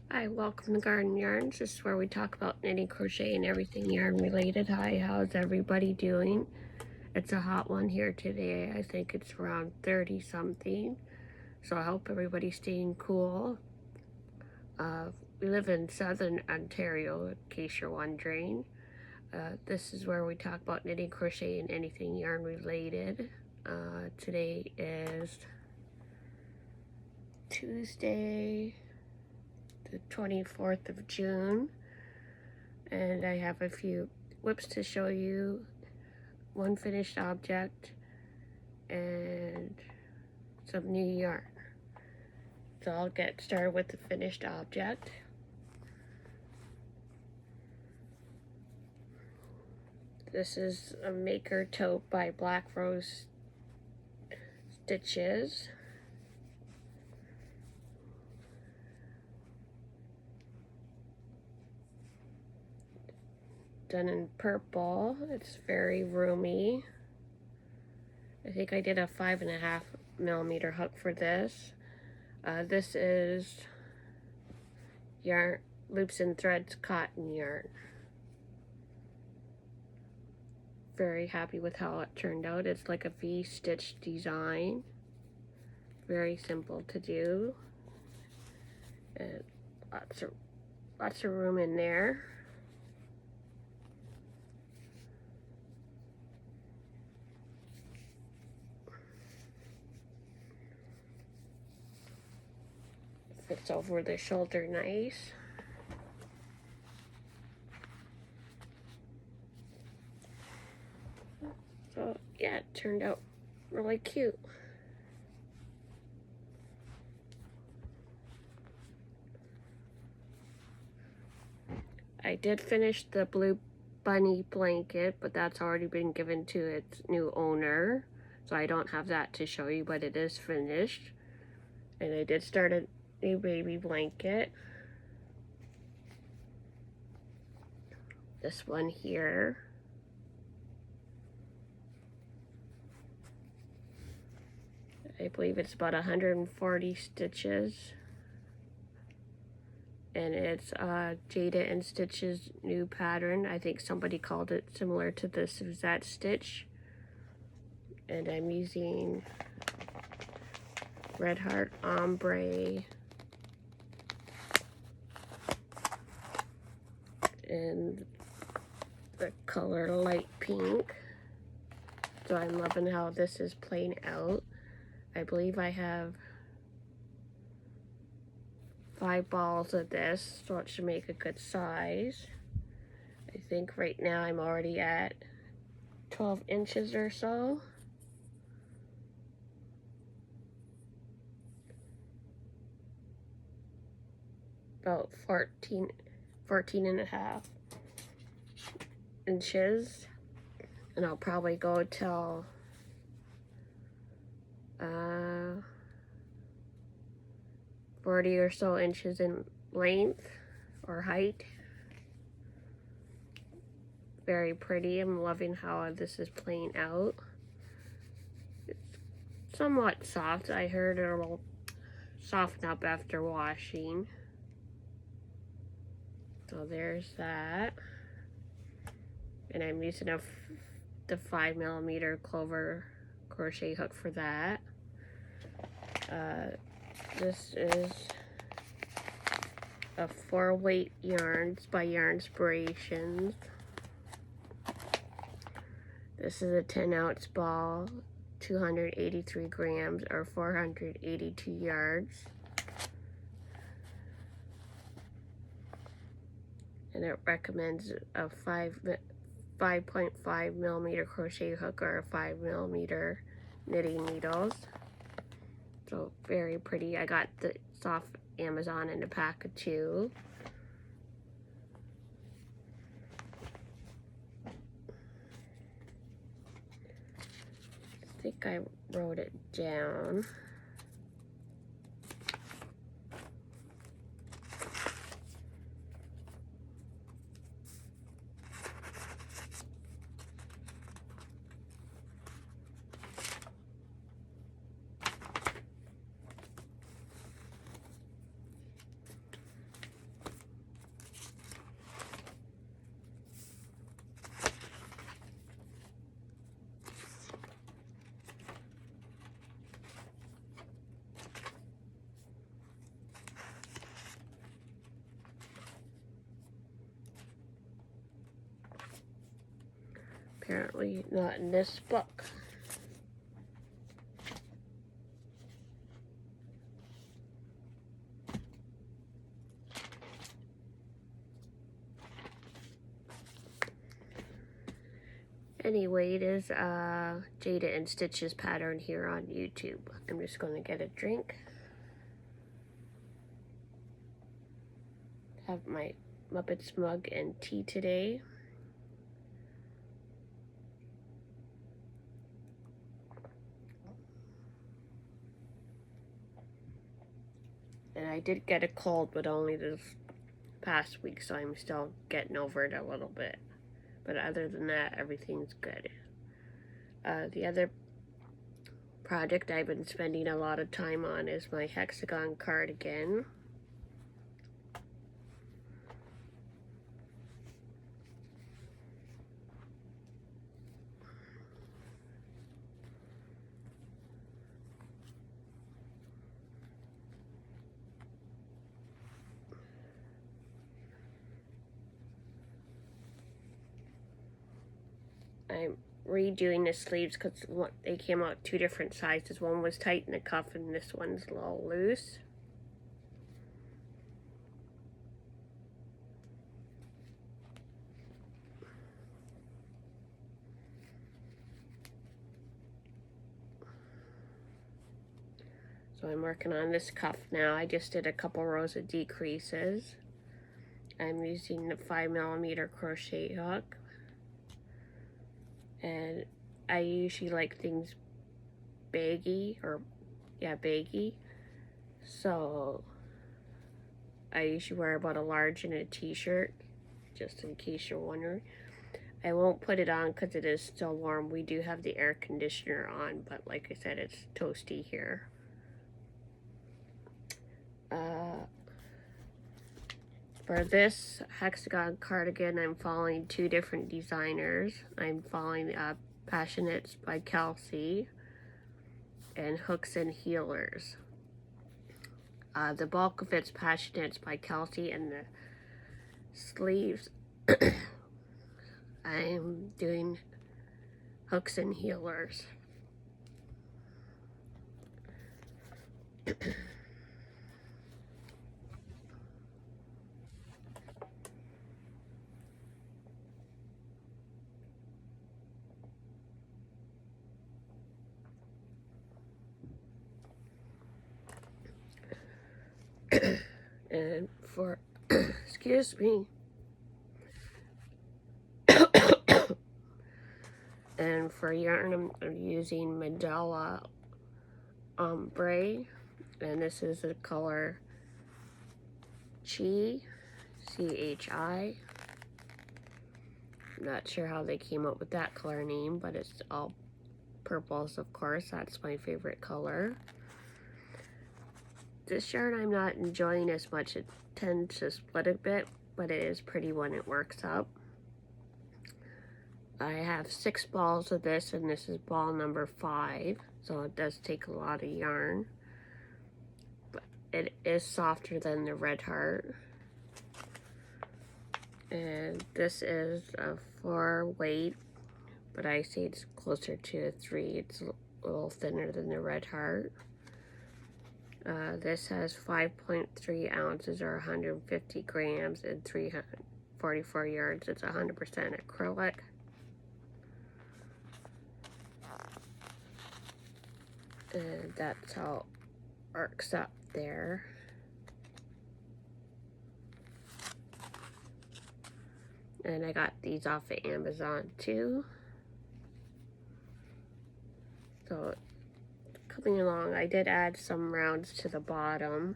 Hi, welcome to Garden Yarns. This is where we talk about knitting, crochet, and everything yarn related. Hi, how's everybody doing? It's a hot one here today. I think it's around 30 something. So I hope everybody's staying cool. We live in southern Ontario, in case you're wondering. This is where we talk about knitting, crochet, and anything yarn related. Today is Tuesday, the 24th of June, and I have a few whips to show you, one finished object, and some new yarn. So I'll get started with the finished object. This is a Maker Tote by Black Rose Stitches. Done in purple. It's very roomy. I think I did a 5.5mm hook for this. This is yarn, Loops and Threads cotton yarn. Very happy with how it turned out. It's like a V-stitch design. Very simple to do. And lots of room in there. Fits over the shoulder nice. So yeah, it turned out really cute. I did finish the blue bunny blanket, but that's already been given to its new owner, so I don't have that to show you, but it is finished. And I did start a new baby blanket. This one here. I believe it's about 140 stitches. And it's Jayda and Stitch's new pattern. I think somebody called it similar to the Suzette stitch. And I'm using Red Heart Ombre and the color light pink. So I'm loving how this is playing out. I believe I have 5 balls of this, so it should make a good size. I think right now I'm already at 12 inches or so. About 14 and a half inches. And I'll probably go till 40 or so inches in length or height. Very pretty. I'm loving how this is playing out. It's somewhat soft. I heard it will soften up after washing. So there's that. And I'm using the 5mm clover crochet hook for that. This is a 4-weight yarns by Yarnspirations. This is a 10-ounce ball, 283 grams or 482 yards. And it recommends a 5.5mm crochet hook or a 5mm knitting needles. So very pretty. I got the soft Amazon in a pack of 2. I think I wrote it down. Apparently not in this book. Anyway, it is Jayda and Stitches pattern here on YouTube. I'm just going to get a drink. Have my Muppets mug and tea today. And I did get a cold, but only this past week, so I'm still getting over it a little bit. But other than that, everything's good. The other project I've been spending a lot of time on is my hexagon cardigan. I'm redoing the sleeves because they came out two different sizes. One was tight in the cuff and this one's a little loose. So I'm working on this cuff now. I just did a couple rows of decreases. I'm using the 5mm crochet hook. And I usually like things baggy, baggy. So I usually wear about a large in a t-shirt, just in case you're wondering. I won't put it on because it is still warm. We do have the air conditioner on, but like I said, it's toasty here. For this hexagon cardigan, I'm following two different designers. I'm following PassioKnits-Kelsie and Hooks and Healers. The bulk of it's PassioKnits-Kelsie, and the sleeves I'm doing Hooks and Healers. And for, excuse me, and for yarn I'm using Mandala ombre, and this is the color Chi, C-H-I. Not sure how they came up with that color name, but it's all purples, of course. That's my favorite color. This yarn I'm not enjoying as much. It tends to split a bit, but it is pretty when it works up. I have 6 balls of this, and this is ball number 5, so it does take a lot of yarn. But it is softer than the Red Heart. And this is a 4 weight, but I say it's closer to a 3. It's a little thinner than the Red Heart. This has 5.3 ounces or 150 grams and 344 yards. It's 100% acrylic. And that's how it works up there. And I got these off of Amazon too. So coming along, I did add some rounds to the bottom.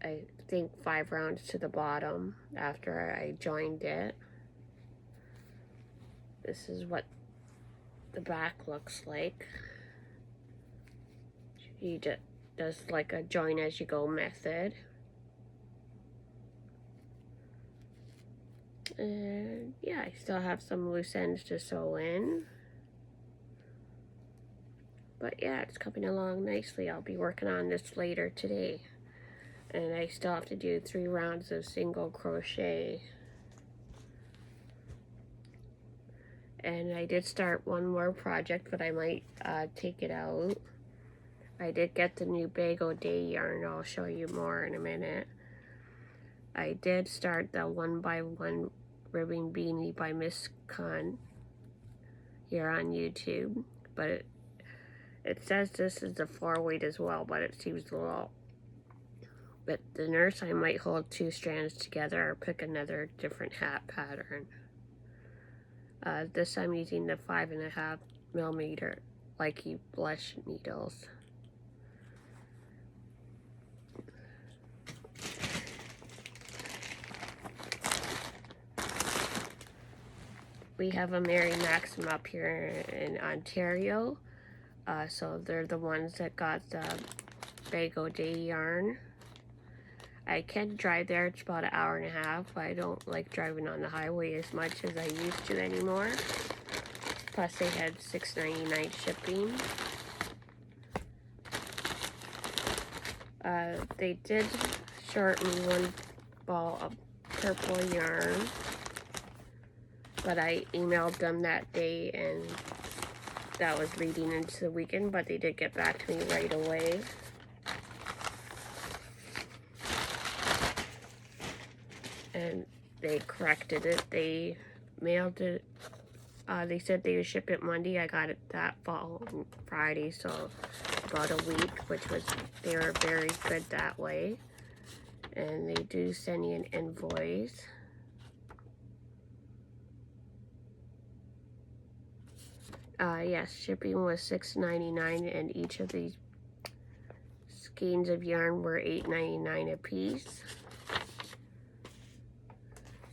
I think 5 rounds to the bottom after I joined it. This is what the back looks like. You just does like a join as you go method. And yeah, I still have some loose ends to sew in. But yeah, it's coming along nicely. I'll be working on this later today. And I still have to do 3 rounds of single crochet. And I did start one more project, but I might take it out. I did get the new BagoDay yarn. I'll show you more in a minute. I did start the 1x1 ribbing beanie by Miss Khan here on YouTube, but it says this is the 4-weight as well, but it seems a little. But the nurse, I might hold 2 strands together or pick another different hat pattern. This I'm using the 5.5mm Likey Blush needles. We have a Mary Maxim up here in Ontario, so they're the ones that got the BagoDay yarn. I can drive there, it's about an hour and a half, but I don't like driving on the highway as much as I used to anymore. Plus they had $6.99 shipping. They did short me 1 ball of purple yarn, but I emailed them that day and that was leading into the weekend, but they did get back to me right away. And they corrected it. They mailed it. They said they would ship it Monday. I got it that fall Friday, so about a week, they were very good that way. And they do send you an invoice. Yes, shipping was $6.99, and each of these skeins of yarn were $8.99 a piece.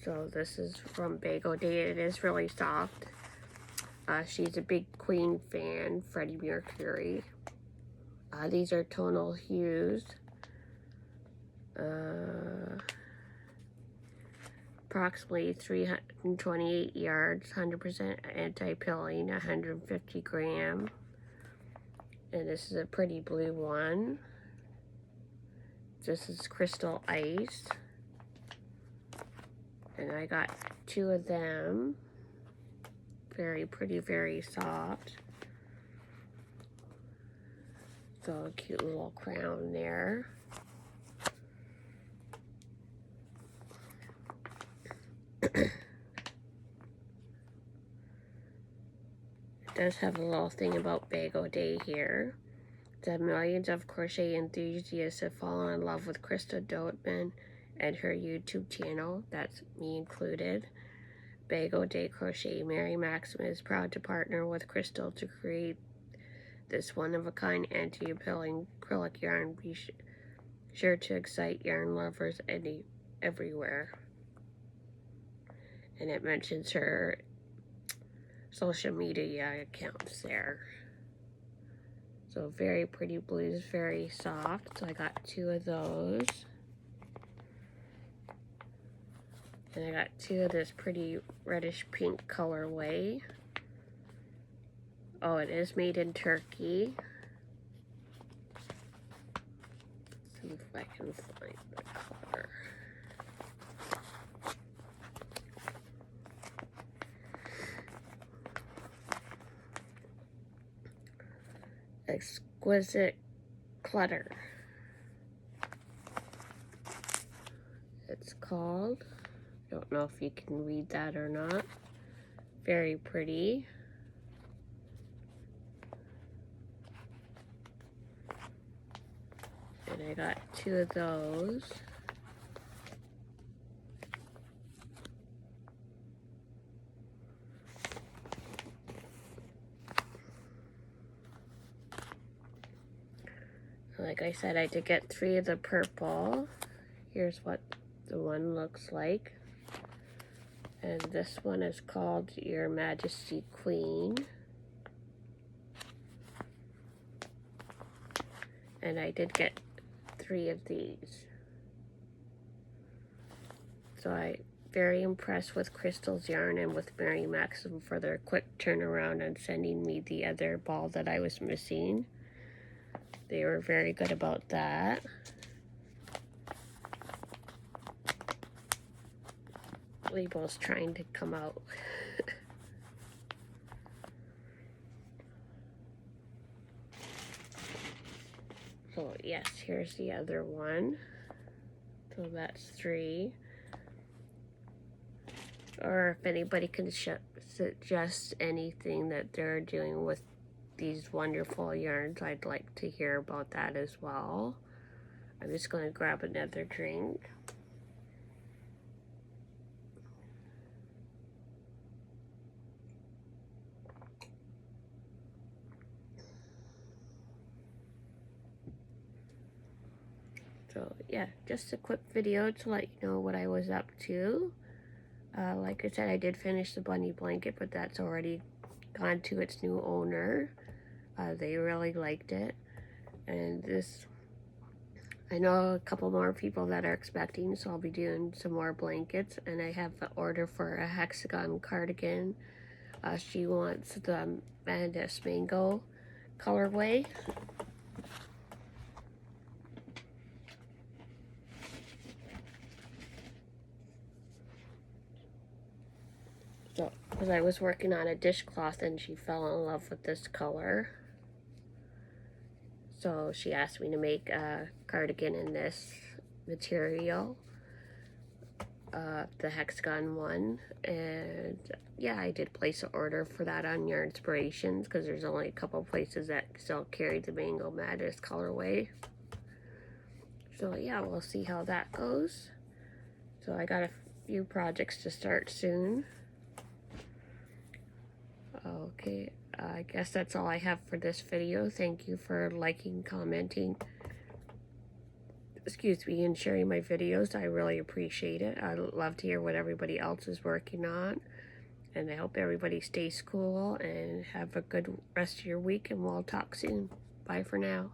So this is from BagoDay. It is really soft. She's a big Queen fan, Freddie Mercury. These are tonal hues. Approximately 328 yards, 100% anti-pilling, 150 gram. And this is a pretty blue one. This is Crystal Ice. And I got 2 of them. Very pretty, very soft. So a cute little crown there. It does have a little thing about BagoDay here. The millions of crochet enthusiasts have fallen in love with Krista Doteman and her YouTube channel, that's me included. BagoDay Crochet. Mary Maxim is proud to partner with Crystal to create this one-of-a-kind anti-pilling acrylic yarn. Be sure to excite yarn lovers everywhere. And it mentions her social media accounts there. So very pretty blues, very soft. So I got 2 of those. And I got 2 of this pretty reddish pink colorway. Oh, it is made in Turkey. Let's see if I can find the color. Exquisite Clutter. It's called. Don't know if you can read that or not. Very pretty. And I got 2 of those. Like I said, I did get 3 of the purple. Here's what the one looks like. And this one is called Your Majesty Queen. And I did get 3 of these. So I'm very impressed with Crystal's yarn and with Mary Maxim for their quick turnaround and sending me the other ball that I was missing. They were very good about that. Label's trying to come out. So yes, here's the other one. So that's 3. Or if anybody can suggest anything that they're doing with these wonderful yarns, I'd like to hear about that as well. I'm just going to grab another drink. So yeah, just a quick video to let you know what I was up to. Like I said, I did finish the bunny blanket, but that's already gone to its new owner. They really liked it. And this, I know a couple more people that are expecting, so I'll be doing some more blankets. And I have an order for a hexagon cardigan. She wants the Madness Mango colorway. So, because I was working on a dishcloth and she fell in love with this color. So she asked me to make a cardigan in this material, the hexagon one. And yeah, I did place an order for that on Yarn Inspirations because there's only a couple places that still carry the Mango Madness colorway. So yeah, we'll see how that goes. So I got a few projects to start soon. Okay, I guess that's all I have for this video. Thank you for liking, commenting, and sharing my videos. I really appreciate it. I love to hear what everybody else is working on. And I hope everybody stays cool and have a good rest of your week, and we'll talk soon. Bye for now.